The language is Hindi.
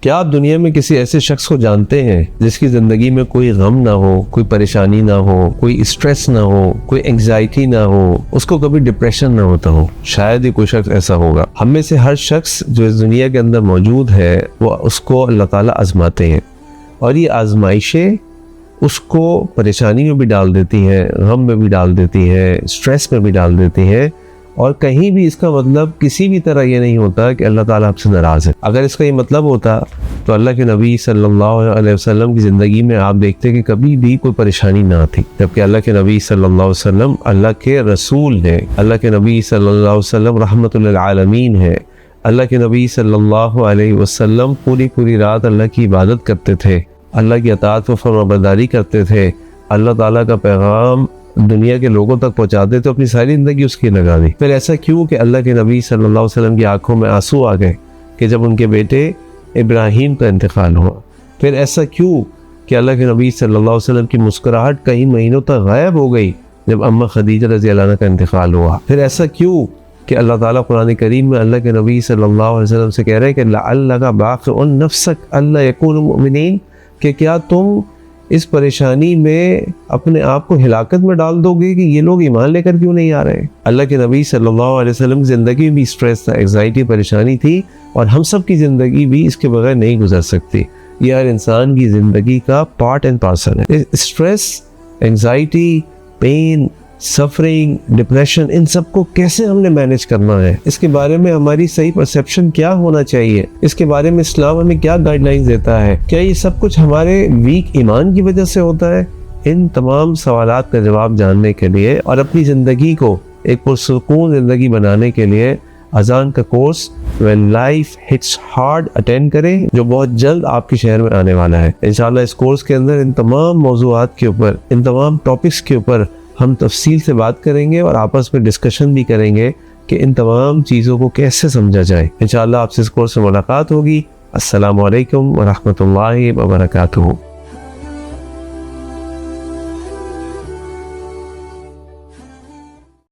क्या आप दुनिया में किसी ऐसे शख्स को जानते हैं जिसकी ज़िंदगी में कोई गम ना हो, कोई परेशानी ना हो, कोई स्ट्रेस ना हो, कोई एंग्जाइटी ना हो, उसको कभी डिप्रेशन ना होता हो? शायद ही कोई शख्स ऐसा होगा। हम में से हर शख्स जो इस दुनिया के अंदर मौजूद है वो उसको अल्लाह ताला आजमाते हैं, और ये आजमाइशें उसको परेशानी में भी डाल देती हैं, गम में भी डाल देती हैं, स्ट्रेस में भी डाल देती हैं, और कहीं भी इसका मतलब किसी भी तरह ये नहीं होता कि अल्लाह ताला आपसे नाराज़ है। अगर इसका ये मतलब होता तो अल्लाह के नबी सल्लल्लाहु अलैहि वसल्लम की ज़िंदगी में आप देखते कि कभी भी कोई परेशानी ना थी, जबकि अल्लाह के नबी सल्लल्लाहु अलैहि वसल्लम अल्लाह के रसूल हैं। अल्लाह के नबी सल्लल्लाहु अलैहि वसल्लम रहमतुल लिल आलमीन हैं। अल्लाह के नबी सल्लल्लाहु अलैहि वसल्लम पूरी रात अल्लाह की इबादत करते थे, अल्लाह की अताअत व फरमाबरदारी करते थे, अल्लाह ताला का पैगाम दुनिया के लोगों तक पहुंचाते तो अपनी सारी ज़िंदगी उसकी लगा दी। फिर ऐसा क्यों कि अल्लाह के नबी सल्लल्लाहु अलैहि वसल्लम की आंखों में आंसू आ गए कि जब उनके बेटे इब्राहीम का इंतकाल हुआ? फिर ऐसा क्यों कि अल्लाह के नबी सल्लल्लाहु अलैहि वसल्लम की मुस्कुराहट कई महीनों तक गायब हो गई जब अम्मा खदीजा रज़ियल्लाहु अन्हा का इंतकाल हुआ? फिर ऐसा क्यों कि अल्लाह ताला कुरान करीम में अल्लाह के नबी सल्लल्लाहु अलैहि वसल्लम से कह रहे हैं कि लअल्लका बाक़िउन नफ़्सक अल्ला यकूनु मुमिनीन, कि क्या तुम इस परेशानी में अपने आप को हिलाकत में डाल दोगे कि ये लोग ईमान लेकर क्यों नहीं आ रहे? अल्लाह के नबी सल्लल्लाहु अलैहि वसल्लम की ज़िंदगी में भी स्ट्रेस था, एंग्जाइटी, परेशानी थी, और हम सब की ज़िंदगी भी इसके बगैर नहीं गुजर सकती। ये हर इंसान की ज़िंदगी का पार्ट एंड पार्सल है। Stress, anxiety, pain, suffering, depression, इन सब को कैसे हमने मैनेज करना है, इसके बारे में हमारी सही परसेप्शन क्या होना चाहिए, इसके बारे में इस्लाम हमें क्या गाइडलाइंस देता है? क्या ये सब कुछ हमारे वीक ईमान की वजह से होता है? इन तमाम सवालात का जवाब जानने के लिए और अपनी ज़िंदगी को एक पुरसुकून ज़िंदगी बनाने के लिए अजान का course when life hits hard attend करें, जो बहुत जल्द आपके शहर में आने वाला है। इंशाल्लाह इस कोर्स के अंदर इन तमाम मौज़ूआत के ऊपर, इन तमाम टॉपिक्स के ऊपर हम तफसील से बात करेंगे और आपस में डिस्कशन भी करेंगे कि इन तमाम चीज़ों को कैसे समझा जाए। इंशाअल्लाह आपसे इस कोर्स में मुलाकात होगी। अस्सलामु अलैकुम व रहमतुल्लाहि व बरकातुहू।